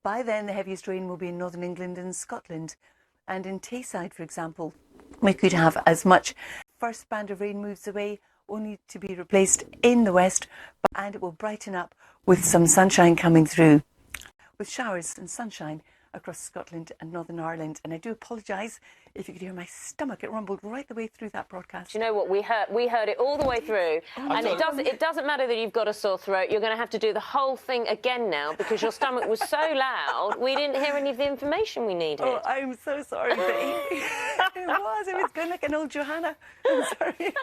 By then, the heaviest rain will be in northern England and Scotland. And in Tayside, for example, we could have as much. First band of rain moves away, only to be replaced in the west, and it will brighten up with some sunshine coming through, with showers and sunshine across Scotland and Northern Ireland. And I do apologise if you could hear my stomach. It rumbled right the way through that broadcast. Do you know what? We heard it all the way through. And it doesn't matter that you've got a sore throat. You're going to have to do the whole thing again now because your stomach was so loud, we didn't hear any of the information we needed. Oh, I'm so sorry, Betty. It was going like an old Johanna. I'm sorry.